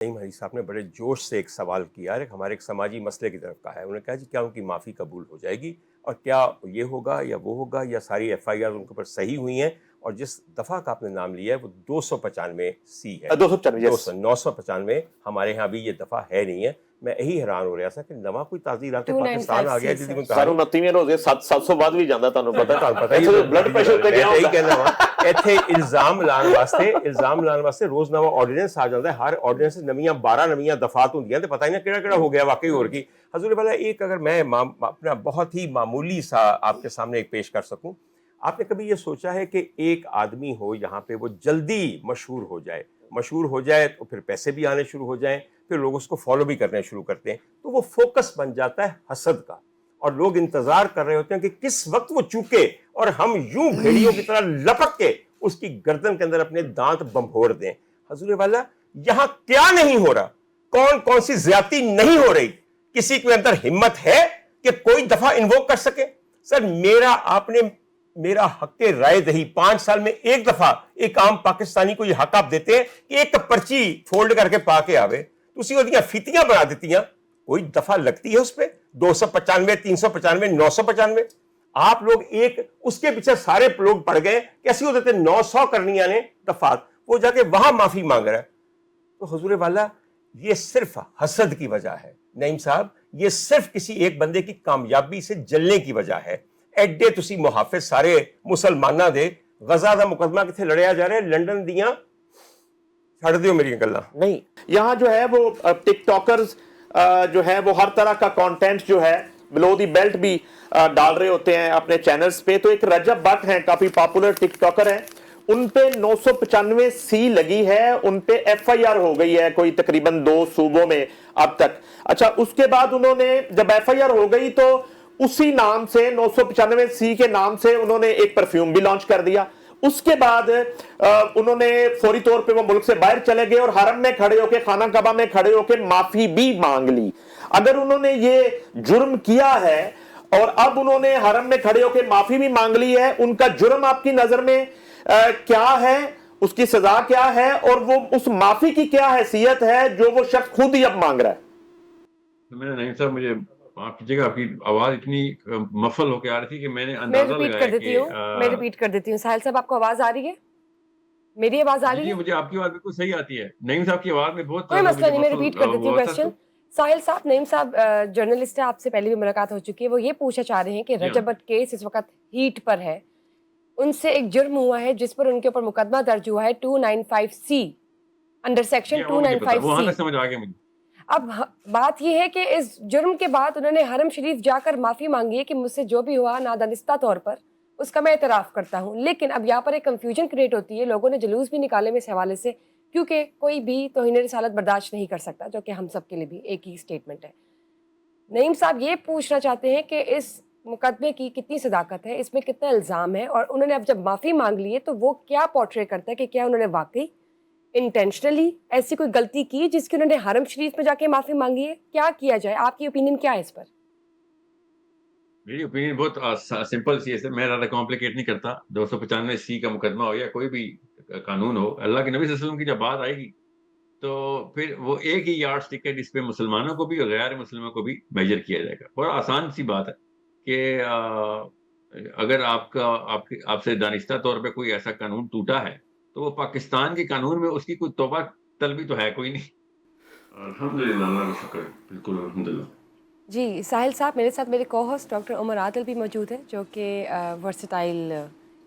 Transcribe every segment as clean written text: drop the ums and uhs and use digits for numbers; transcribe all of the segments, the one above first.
نعیم حریث صاحب نے بڑے جوش سے ایک سوال کیا ہے، ہمارے ایک سماجی مسئلے کی طرف کا ہے. انہوں نے کہا جی کیا ان کی معافی قبول ہو جائے گی اور کیا یہ ہوگا یا وہ ہوگا یا ساری ایف آئی آر ان کے اوپر صحیح ہوئی ہیں. اور جس دفعہ کا آپ نے نام لیا ہے وہ 295C ہے. 295 995 ہمارے ہاں بھی یہ دفعہ ہے نہیں ہے. میں یہی حیران ہو رہا تھا کہ نواں کوئی تعزیرات پاکستان آ گیا جس میں ساروں 29 روزے 700 بعد بھی جاندا تانوں پتہ ہی بلڈ پریشر تے گیا یہی کہنا وا ایتھے الزام لان واسطے روز نواں آرڈیننس آ جاتا ہے. ہر آرڈیننس نویاں 12 نویاں دفعات ہوندیاں تے پتہ ہی نہ کیڑا ہو گیا واقعی اور کی. حضور والا ایک اگر میں اپنا بہت ہی معمولی سا آپ کے سامنے ایک پیش کر سکوں. آپ نے کبھی یہ سوچا ہے کہ ایک آدمی ہو یہاں پہ وہ جلدی مشہور ہو جائے تو پھر پیسے بھی آنے شروع ہو جائیں, پھر لوگ اس کو فالو بھی کرنے شروع کرتے ہیں, تو وہ فوکس بن جاتا ہے حسد کا, اور لوگ انتظار کر رہے ہوتے ہیں کہ کس وقت وہ چوکے اور ہم یوں بھیڑیوں کی طرح لپک کے اس کی گردن کے اندر اپنے دانت بمبھوڑ دیں. حضور والا یہاں کیا نہیں ہو رہا, کون سی زیادتی نہیں ہو رہی, کسی کے اندر ہمت ہے کہ کوئی دفعہ انووک کر سکے؟ سر میرا حق رائے دہی 5 سال میں ایک دفعہ ایک عام پاکستانی کو یہ حق آپ دیتے ہیں کہ ایک پرچی فولڈ کر کے پا کے آوے, تو اسی کو فیتیاں بنا دیتی ہیں, کوئی دفعہ لگتی ہے اس پہ 295 395 995. آپ لوگ ایک اس کے پیچھے سارے لوگ پڑ گئے کیسی ہو دیتے 900 کرنی آنے دفعات, وہ جا کے وہاں معافی مانگ رہا ہے. تو حضور والا یہ صرف حسد کی وجہ ہے نعیم صاحب, یہ صرف کسی ایک بندے کی کامیابی سے جلنے کی وجہ ہے. ایڈے تسی محافظ سارے مسلمانہ دے غزہ دا مقدمہ کتنے لڑیا جا رہا ہے, لنڈن دیاں چھڑ دیو میری گلاں نہیں. یہاں جو ہے وہ ٹک ٹاکرز جو ہے وہ ہر طرح کا کانٹینٹ جو ہے بلو دی بیلٹ بھی ڈال رہے ہوتے ہیں اپنے چینلز پہ. تو ایک رجب بٹ ہیں, کافی پاپولر ٹک ٹاکر ہیں, ان پہ 995C لگی ہے, ان پہ ایف آئی آر ہو گئی ہے کوئی تقریباً 2 صوبوں میں اب تک. اچھا, اس کے بعد انہوں نے جب ایف آئی آر ہو گئی تو اسی نام سے 995C کے نام سے انہوں نے ایک پرفیوم بھی لانچ کر دیا. اس کے بعد انہوں نے فوری طور پہ وہ ملک سے باہر چلے گئے اور حرم میں کھڑے ہو کے, خانہ کعبہ میں کھڑے ہو کے معافی بھی مانگ لی. اگر انہوں نے یہ جرم کیا ہے اور اب انہوں نے حرم میں کھڑے ہو کے معافی بھی مانگ لی ہے, ان کا جرم آپ کی نظر میں کیا ہے, اس کی سزا کیا ہے, اور وہ اس معافی کی کیا حیثیت ہے جو وہ شخص خود ہی اب مانگ رہا ہے؟ میں نہیں صاحب, مجھے آپ کی جگہ آپ کی آواز اتنی مفل ہو کے آ رہی تھی کہ میں نے اندازہ لگایا کہ میں ریپیٹ کر دیتی ہوں. ساحل صاحب آپ کو آواز آ رہی ہے؟ میری آواز آ رہی ہے؟ مجھے آپ کی آواز بالکل صحیح آتی ہے. نعیم صاحب کی آواز میں بہت کوئی مسئلہ نہیں, میں ریپیٹ کر دیتی ہوں کویسچن. ساحل صاحب, نعیم صاحب جرنلسٹ ہیں, آپ سے پہلے بھی ملاقات ہو چکی ہے, وہ یہ پوچھنا چاہ رہے ہیں کہ رجب بٹ کیس اس وقت ہیٹ پر ہے, ان سے ایک جرم ہوا ہے جس پر ان کے اوپر مقدمہ درج ہوا ہے 295C انڈر سیکشن 295C. وہاں تک سمجھ آ گیا مجھے. اب بات یہ ہے کہ اس جرم کے بعد انہوں نے حرم شریف جا کر معافی مانگی ہے کہ مجھ سے جو بھی ہوا نادانستہ طور پر اس کا میں اعتراف کرتا ہوں. لیکن اب یہاں پر ایک کنفیوژن کریٹ ہوتی ہے, لوگوں نے جلوس بھی نکالے میں اس حوالے سے, کیونکہ کوئی بھی توہین رسالت برداشت نہیں کر سکتا, جو کہ ہم سب کے لیے بھی ایک ہی سٹیٹمنٹ ہے. نعیم صاحب یہ پوچھنا چاہتے ہیں کہ اس مقدمے کی کتنی صداقت ہے, اس میں کتنا الزام ہے, اور انہوں نے اب جب معافی مانگ لی ہے تو وہ کیا پورٹرے کرتا ہے کہ کیا انہوں نے واقعی انٹینشنلی ایسی کوئی غلطی کی جس کی انہوں نے حرم شریف میں جا کے معافی مانگی ہے؟ کیا کیا جائے, آپ کی اوپینین کیا ہے اس پر؟ میری اوپینین بہت سمپل سی ہے, میں زیادہ کمپلیکیٹ نہیں کرتا. 295C کا مقدمہ ہو یا کوئی بھی قانون ہو, اللہ کے نبی صلی اللہ علیہ وسلم کی جب بات آئے گی تو پھر وہ ایک ہی یارڈ اسٹک ہے جس پہ مسلمانوں کو بھی اور غیر مسلموں کو بھی میجر کیا جائے گا. بڑا آسان سی بات ہے کہ اگر آپ سے دانستہ طور پہ کوئی ایسا قانون ٹوٹا ہے تو وہ پاکستان کے قانون میں اس کی کوئی توبہ طلبی تو ہے کوئی نہیں. الحمدللہ, اللہ کا شکر ہے, بالکل الحمدللہ. جی ساحل صاحب, میرے ساتھ میرے کو ہوسٹ ڈاکٹر عمر عادل بھی موجود ہیں, جو کہ ورسٹائل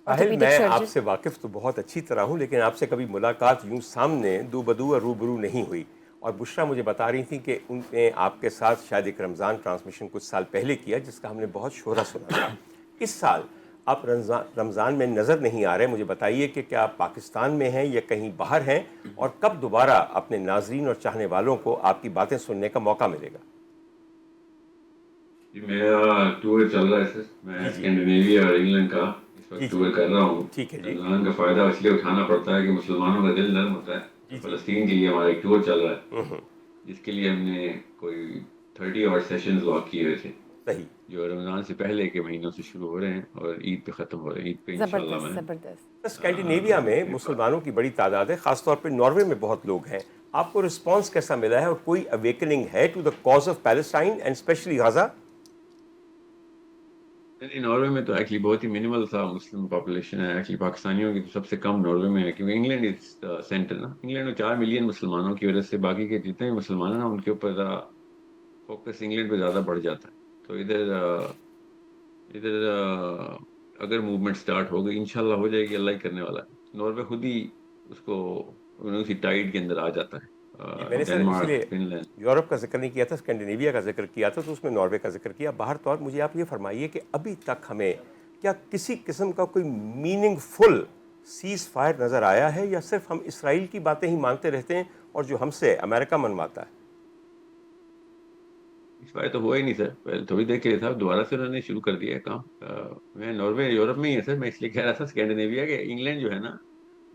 ساحل, میں آپ سے واقف تو بہت اچھی طرح ہوں, لیکن آپ سے کبھی ملاقات یوں سامنے دو بدو اور روبرو نہیں ہوئی. اور بشرا مجھے بتا رہی تھی کہ ان نے آپ کے ساتھ شاید ایک رمضان ٹرانسمیشن کچھ سال پہلے کیا, جس کا ہم نے بہت شہرا سنا تھا. اس سال آپ رمضان میں نظر نہیں آ رہے. مجھے بتائیے کہ کیا آپ پاکستان میں ہیں یا کہیں باہر ہیں, اور کب دوبارہ اپنے ناظرین اور چاہنے والوں کو آپ کی باتیں سننے کا موقع ملے گا؟ میرا ٹور چل رہا ہے سر, میں اسکینڈینیویا اور انگلینڈ کا اس وقت ٹور کر رہا ہوں. ٹھیک ہے جی. رمضان کا فائدہ اس لیے اٹھانا پڑتا ہے کہ مسلمانوں کا دل نرم ہوتا ہے. فلسطین کے لیے ہمارا ایک ٹور چل رہا ہے, جس کے لیے ہم نے کوئی 30 اور سیشنز واک کیے ہوئے تھے, صحیح, جو رمضان سے پہلے کے مہینوں سے شروع ہو رہے ہیں اور عید پہ ختم ہو رہے ہیں. عید پہ انشاءاللہ زبردست. اسکینڈینیویا میں مسلمانوں کی بڑی تعداد ہے, خاص طور پہ ناروے میں بہت لوگ ہیں. آپ کو رسپانس کیسا ملا ہے اور کوئی اویکننگ ہے to the cause of Palestine and especially Gaza? Norway میں تو ایکچولی بہت ہی منیمل سا مسلم پاپولیشن ہے. ایکچولی پاکستانیوں کی تو سب سے کم ناروے میں ہے, کیونکہ انگلینڈ از سینٹر نا. انگلینڈ میں 4 ملین مسلمانوں کی وجہ سے باقی کے جتنے بھی مسلمان ہیں نا ان کے اوپر ذرا فوکس انگلینڈ پہ زیادہ بڑھ جاتا ہے. تو ادھر اگر موومنٹ سٹارٹ ہو گئی انشاءاللہ ہو جائے گی, اللہ ہی کرنے والا ہے. ناروے خود ہی اس کو اسی ٹائڈ کے اندر آ جاتا ہے. میں نے سر اس ڈنمارک, لیے فن لینڈ. یورپ کا ذکر نہیں کیا تھا, اسکینڈینیویا کا ذکر کیا تھا, تو اس میں ناروے کا ذکر کیا. باہر طور مجھے آپ یہ فرمائیے کہ ابھی تک ہمیں کیا کسی قسم کا کوئی میننگ فل سیز فائر نظر آیا ہے, یا صرف ہم اسرائیل کی باتیں ہی مانتے رہتے ہیں اور جو ہم سے امریکہ منواتا ہے؟ اس بار تو ہوا ہی نہیں سر, پہلے تھوڑی دیر کے لیے تھا, دوبارہ سے انہوں نے شروع کر دیا ہے کام. میں ناروے یورپ میں ہی ہے سر, میں اس لیے کہہ رہا تھا اسکینڈینیویا کہ انگلینڈ جو ہے نا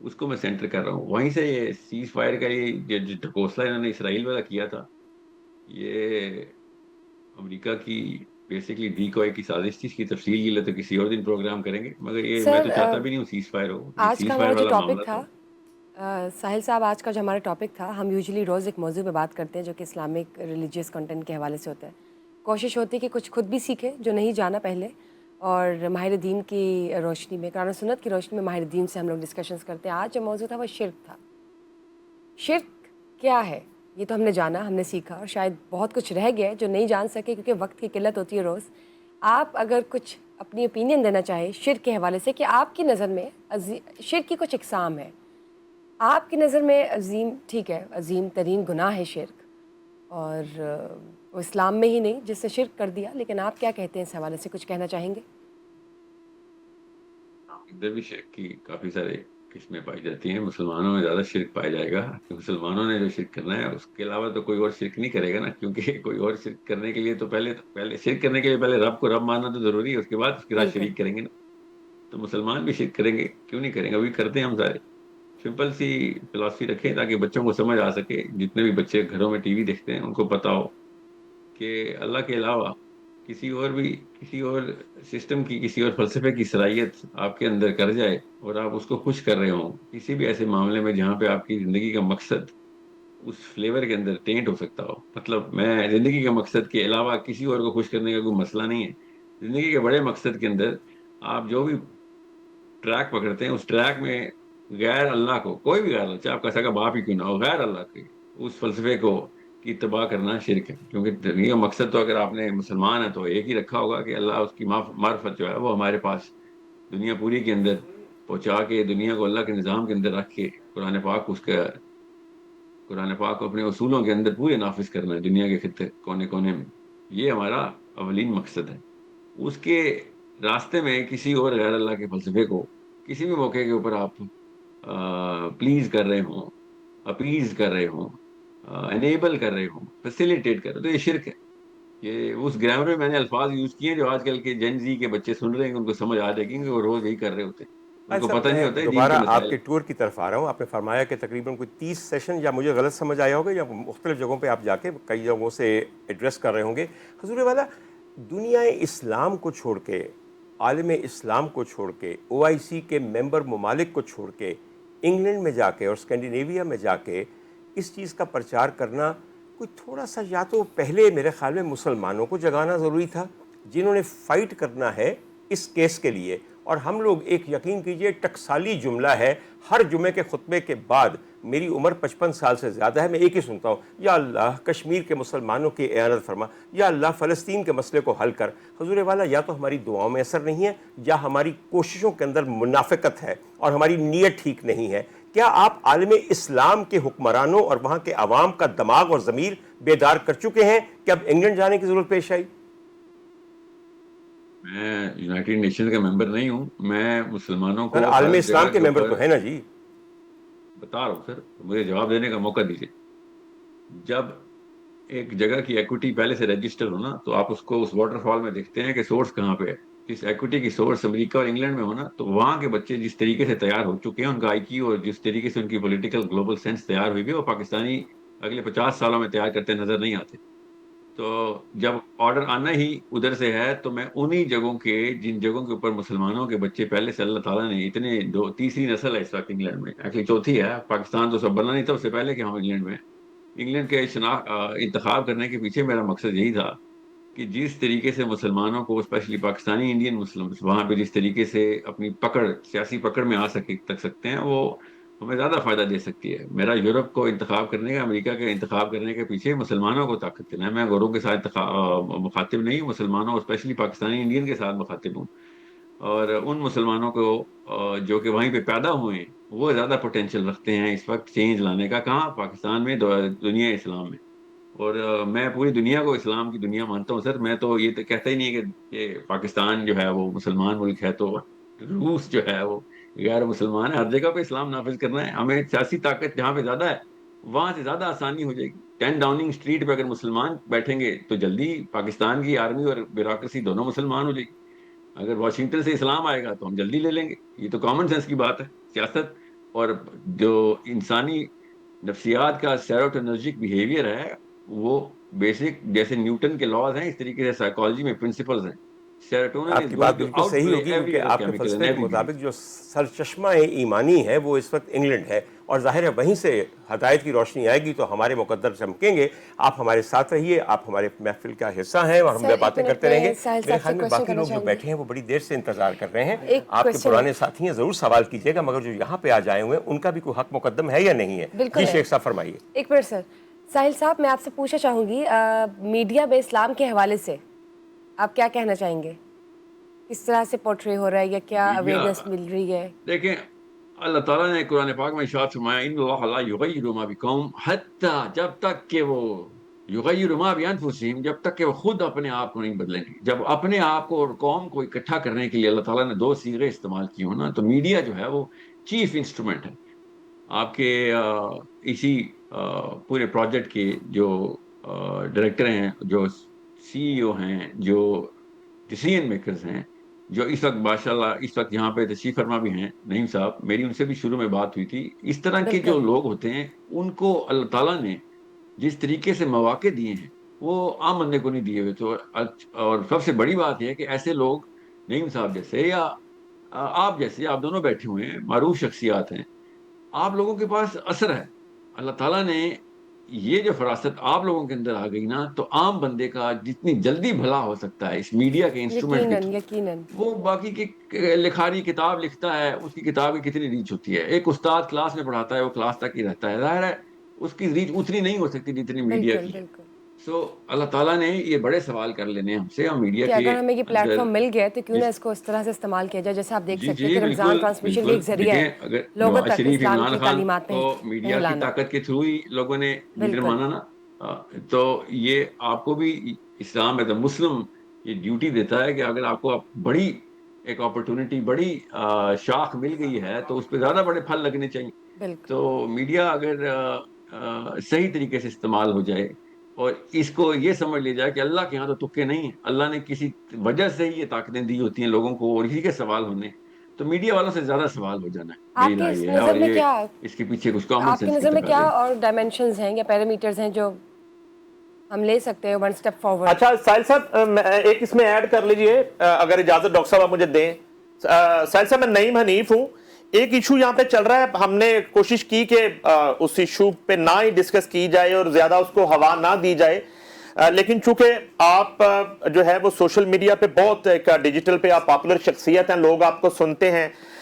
اس کو میں سینٹر کر رہا ہوں. وہیں سے یہ سیز فائر کا یہ جو ڈھکوسلا انہوں نے اسرائیل والا کیا تھا, یہ امریکہ کی بیسکلی ڈیکوائے کی سازش تھی. اس کی تفصیل کے لیے تو کسی اور دن پروگرام کریں گے, مگر یہ میں تو چاہتا بھی نہیں ہوں سیز فائر ہو. آج سیز کا فائر ہمارا جو والا ٹاپک معاملہ تھا ساحل صاحب, آج کا جو ہمارا ٹاپک تھا, ہم یوزلی روز ایک موضوع پہ بات کرتے ہیں جو کہ اسلامک ریلیجیس کنٹینٹ کے حوالے سے ہوتا ہے. کوشش ہوتی ہے کہ کچھ خود بھی سیکھیں جو نہیں جانا پہلے, اور ماہر دین کی روشنی میں, قرآن و سنت کی روشنی میں ماہر دین سے ہم لوگ ڈسکشنز کرتے ہیں. آج جو موضوع تھا وہ شرک تھا. شرک کیا ہے یہ تو ہم نے جانا, ہم نے سیکھا, اور شاید بہت کچھ رہ گیا ہے جو نہیں جان سکے کیونکہ وقت کی قلت ہوتی ہے روز. آپ اگر کچھ اپنی اوپینین دینا چاہیں شرک کے حوالے سے کہ آپ کی نظر میں شرک کی کچھ اقسام ہے, آپ کی نظر میں عظیم, ٹھیک ہے, عظیم ترین گناہ ہے شرک, اور وہ اسلام میں ہی نہیں جس نے شرک کر دیا, لیکن آپ کیا کہتے ہیں اس حوالے سے, کچھ کہنا چاہیں گے؟ ادھر بھی شرک کی کافی سارے قسمیں پائی جاتی ہیں. مسلمانوں میں زیادہ شرک پایا جائے گا, مسلمانوں نے جو شرک کرنا ہے اس کے علاوہ تو کوئی اور شرک نہیں کرے گا نا, کیونکہ کوئی اور شرک کرنے کے لیے تو پہلے شرک کرنے کے لیے پہلے رب کو رب ماننا تو ضروری ہے, اس کے بعد اس کے ساتھ شریک کریں گے نا. تو مسلمان بھی شرک کریں گے, کیوں نہیں کریں گے, ابھی کرتے ہیں ہم سارے. سمپل سی فلاسفی رکھیں تاکہ بچوں کو سمجھ آ سکے. جتنے بھی بچے گھروں میں ٹی وی دیکھتے ہیں ان کو پتا ہو کہ اللہ کے علاوہ کسی اور سسٹم کی, کسی اور فلسفے کی صلاحیت آپ کے اندر کر جائے اور آپ اس کو خوش کر رہے ہوں کسی بھی ایسے معاملے میں جہاں پہ آپ کی زندگی کا مقصد اس فلیور کے اندر ٹینٹ ہو سکتا ہو. مطلب میں زندگی کے مقصد کے علاوہ کسی اور کو خوش کرنے کا کوئی مسئلہ نہیں ہے. زندگی کے بڑے مقصد کے اندر آپ جو بھی ٹریک پکڑتے ہیں اس ٹریک میں غیر اللہ کو, کوئی بھی غیر اللہ, چاہے آپ کا سگا باپ ہی کیوں نہ ہو, غیر اللہ کے اس فلسفے کو کی اتباع کرنا شرک ہے. کیونکہ زندگی کا مقصد تو اگر آپ نے مسلمان ہے تو ایک ہی رکھا ہوگا کہ اللہ اس کی معرفت جو ہے وہ ہمارے پاس دنیا پوری کے اندر پہنچا کے, دنیا کو اللہ کے نظام کے اندر رکھ کے قرآن پاک کو اپنے اصولوں کے اندر پورے نافذ کرنا ہے دنیا کے خطے کونے کونے میں. یہ ہمارا اولین مقصد ہے. اس کے راستے میں کسی اور غیر اللہ کے فلسفے کو کسی بھی موقع کے اوپر آپ پلیز کر رہے ہوں, اپیز کر رہے ہوں, انیبل کر رہے ہوں, فیسیلیٹیٹ کر رہے ہوں, تو یہ شرک ہے. یہ اس گرامر میں میں نے الفاظ یوز کیے جو آج کل کے جین زی کے بچے سن رہے ہیں, ان کو سمجھ آ جائے گی کہ وہ روز یہی کر رہے ہوتے ہیں, ان کو پتہ نہیں ہوتا ہے دین دوبارہ کے آپ مسائل. کے ٹور کی طرف آ رہا ہوں. آپ نے فرمایا کہ تقریباً کوئی 30 سیشن, یا مجھے غلط سمجھ آیا ہوگا, یا مختلف جگہوں پہ آپ جا کے کئی جگہوں سے ایڈریس کر رہے ہوں گے. حضور والا, دنیا اسلام کو چھوڑ کے, عالم اسلام کو چھوڑ کے, OIC کے ممبر ممالک کو چھوڑ کے, انگلینڈ میں جا کے اور اسکینڈینیویا میں جا کے اس چیز کا پرچار کرنا, کوئی تھوڑا سا یا تو پہلے میرے خیال میں مسلمانوں کو جگانا ضروری تھا جنہوں نے فائٹ کرنا ہے اس کیس کے لیے. اور ہم لوگ ایک, یقین کیجئے, ٹکسالی جملہ ہے ہر جمعے کے خطبے کے بعد, میری عمر 55 سال سے زیادہ ہے, میں ایک ہی سنتا ہوں, یا اللہ کشمیر کے مسلمانوں کی اعانت فرما, یا اللہ فلسطین کے مسئلے کو حل کر. حضور والا, یا تو ہماری دعاؤں میں اثر نہیں ہے, یا ہماری کوششوں کے اندر منافقت ہے اور ہماری نیت ٹھیک نہیں ہے. کیا آپ عالم اسلام کے حکمرانوں اور وہاں کے عوام کا دماغ اور ضمیر بیدار کر چکے ہیں کہ اب انگلینڈ جانے کی ضرورت پیش آئی؟ میں یونائٹڈ نیشن کا ممبر نہیں ہوں, میں مسلمانوں کو عالم ہر اسلام جگہ کے ممبر اوپر تو ہے نا جی. بتا رہا ہوں سر, مجھے جواب دینے کا موقع دیجیے. جب ایک جگہ کی ایکوٹی پہلے سے رجسٹر ہونا تو آپ اس کو اس واٹر فال میں دیکھتے ہیں کہ سورس کہاں پہ ہے. جس ایکوٹی کی سورس امریکہ اور انگلینڈ میں ہونا, تو وہاں کے بچے جس طریقے سے تیار ہو چکے ہیں, ان کا IQ اور جس طریقے سے ان کی پولیٹیکل گلوبل سینس تیار ہوئی بھی, وہ پاکستانی اگلے 50 سالوں میں تیار کرتے نظر نہیں آتے. تو جب آرڈر آنا ہی ادھر سے ہے تو میں انہی جگہوں کے جن جگہوں کے اوپر مسلمانوں کے بچے پہلے سے اللہ تعالیٰ نے اتنے تیسری نسل ہے اس وقت انگلینڈ میں، ایکچولی چوتھی ہے، پاکستان تو سب بنا نہیں تھا اس سے پہلے کہ ہم انگلینڈ میں، انگلینڈ کے انتخاب کرنے کے پیچھے میرا مقصد یہی تھا کہ جس طریقے سے مسلمانوں کو اسپیشلی پاکستانی انڈین مسلم وہاں پہ جس طریقے سے اپنی پکڑ سیاسی پکڑ میں تک سکتے ہیں، وہ ہمیں زیادہ فائدہ دے سکتی ہے۔ میرا یورپ کو انتخاب کرنے کا، امریکہ کے انتخاب کرنے کے پیچھے مسلمانوں کو طاقت دینا ہے۔ میں غوروں کے ساتھ مخاطب نہیں ہوں، مسلمانوں اسپیشلی پاکستانی انڈین کے ساتھ مخاطب ہوں، اور ان مسلمانوں کو جو کہ وہیں پہ پیدا ہوئے ہیں وہ زیادہ پوٹینشیل رکھتے ہیں اس وقت چینج لانے کا۔ کہاں؟ پاکستان میں، دنیا اسلام میں۔ اور میں پوری دنیا کو اسلام کی دنیا مانتا ہوں سر۔ میں تو یہ تو کہتا ہی نہیں کہ پاکستان جو ہے وہ مسلمان ملک ہے تو روس جو ہے وہ غیر مسلمان ہے۔ ہر جگہ پہ اسلام نافذ کرنا ہے ہمیں۔ سیاسی طاقت جہاں پہ زیادہ ہے وہاں سے زیادہ آسانی ہو جائے گی۔ 10 ڈاؤننگ اسٹریٹ پہ اگر مسلمان بیٹھیں گے تو جلدی پاکستان کی آرمی اور بیوروکریسی دونوں مسلمان ہو جائے گی۔ اگر واشنگٹن سے اسلام آئے گا تو ہم جلدی لے لیں گے۔ یہ تو کامن سینس کی بات ہے۔ سیاست اور جو انسانی نفسیات کا سیروٹونرجک بیہیویئر ہے وہ بیسک، جیسے نیوٹن کے لاز ہیں اس طریقے سے سائیکالوجی میں پرنسپلز ہیں۔ سیروٹونن آپ کی بات بالکل صحیح ہوگی، کیونکہ آپ کے فلسفے کے مطابق جو سرچشمہ ایمانی ہے وہ اس وقت انگلینڈ ہے، اور ظاہر ہے وہیں سے ہدایت کی روشنی آئے گی تو ہمارے مقدر چمکیں گے۔ آپ ہمارے ساتھ رہیے، آپ ہمارے محفل کا حصہ ہیں اور ہم باتیں کرتے رہیں گے۔ میرے خیال میں باقی لوگ جو بیٹھے ہیں وہ بڑی دیر سے انتظار کر رہے ہیں۔ آپ کے پرانے ساتھی ہیں، ضرور سوال کیجیے گا، مگر جو یہاں پہ آ جائے ہوئے ہیں ان کا بھی کوئی حق مقدم ہے یا نہیں ہے؟ جی شیخ صاحب فرمائیے۔ ایک منٹ سر، ساحل صاحب میں آپ سے پوچھنا چاہوں گی میڈیا میں اسلام کے حوالے سے آپ کیا کہنا چاہیں گے؟ کس طرح سے پورٹری ہو رہا ہے یا کیا اویئرنیس مل رہی ہے؟ دیکھیں، اللہ تعالیٰ نے قرآن پاک میں ارشاد فرمایا ان اللہ لا یغیر ما بقوم حتی، جب تک کہ وہ یغیر ما بانفسہم، جب تک کہ وہ خود اپنے آپ کو نہیں بدلیں گے۔ جب اپنے آپ کو اور قوم کو اکٹھا کرنے کے لیے اللہ تعالیٰ نے 2 صیغے استعمال کیے ہوں نا، تو میڈیا جو ہے وہ چیف انسٹرومنٹ ہے آپ کے اسی پورے پروجیکٹ کے جو ڈائریکٹر ہیں، جو CEO ہیں، جو ڈیسیژن میکرز ہیں، جو اس وقت ماشاءاللہ اس وقت یہاں پہ تشریف فرما بھی ہیں نعیم صاحب، میری ان سے بھی شروع میں بات ہوئی تھی۔ اس طرح کے جو لوگ ہوتے ہیں ان کو اللہ تعالیٰ نے جس طریقے سے مواقع دیے ہیں وہ عام بندے کو نہیں دیے ہوئے۔ تو اور سب سے بڑی بات یہ ہے کہ ایسے لوگ نعیم صاحب جیسے یا آپ جیسے، آپ دونوں بیٹھے ہوئے ہیں، معروف شخصیات ہیں، آپ لوگوں کے پاس اثر ہے۔ اللہ تعالیٰ نے یہ جو فراست آپ لوگوں کے اندر آ گئی نا، تو عام بندے کا جتنی جلدی بھلا ہو سکتا ہے اس میڈیا کے انسٹرومنٹ کے، یقیناً وہ باقی کی لکھاری کتاب لکھتا ہے، اس کی کتاب کی کتنی ریچ ہوتی ہے۔ ایک استاد کلاس میں پڑھاتا ہے، وہ کلاس تک ہی رہتا ہے، ظاہر ہے اس کی ریچ اتنی نہیں ہو سکتی جتنی میڈیا کی ہے۔ سو اللہ تعالیٰ نے یہ بڑے سوال کر لینے ہم سے، ہم میڈیا کہ کے اگر ہمیں یہ پلیٹ فارم مل گیا تو کیوں نہ اس کو اس طرح سے استعمال کیا جائے، جیسے آپ دیکھ سکتے ہیں کہ رمضان ٹرانسمیشن بھی ایک ذریعہ ہے اگر لوگوں نواز تک شریف، اسلام عمران کی خان تعلیمات کو میڈیا کی طاقت کے تھرو ہی لوگوں نے لیڈر مانا نا، تو یہ آپ کو بھی اسلام ایز اے مسلم یہ ڈیوٹی دیتا ہے کہ اگر آپ کو بڑی ایک اپرچونٹی، بڑی شاخ مل گئی ہے تو اس پہ زیادہ بڑے پھل لگنے چاہیے۔ تو میڈیا اگر صحیح طریقے سے استعمال ہو جائے اور اس کو یہ سمجھ لیا جائے کہ اللہ کے ہاں تو تکے نہیں ہیں، اللہ نے کسی وجہ سے ہی یہ طاقتیں دی ہوتی ہیں لوگوں کو اور اسی کے سوال ہونے، تو میڈیا والوں سے زیادہ سوال ہو جانا ہے۔ آپ کی نظر میں کیا، اس کے پیچھے کچھ کامن آپ کی نظر میں کیا اور ڈائمینشنز ہیں یا پیرامیٹرز ہیں جو ہم لے سکتے ہیں ون سٹیپ فارورڈ؟ اچھا ساحل صاحب ایک اس میں ایڈ کر لیجئے اگر اجازت ڈاکٹر صاحب آپ مجھے دیں۔ ساحل صاحب میں نعیم حنیف ہوں۔ ایک ایشو یہاں پہ چل رہا ہے، ہم نے کوشش کی کہ اس ایشو پہ نہ ہی ڈسکس کی جائے اور زیادہ اس کو ہوا نہ دی جائے، لیکن چونکہ آپ جو ہے وہ سوشل میڈیا پہ بہت ایک ڈیجیٹل پہ آپ پاپولر شخصیت ہیں، لوگ آپ کو سنتے ہیں،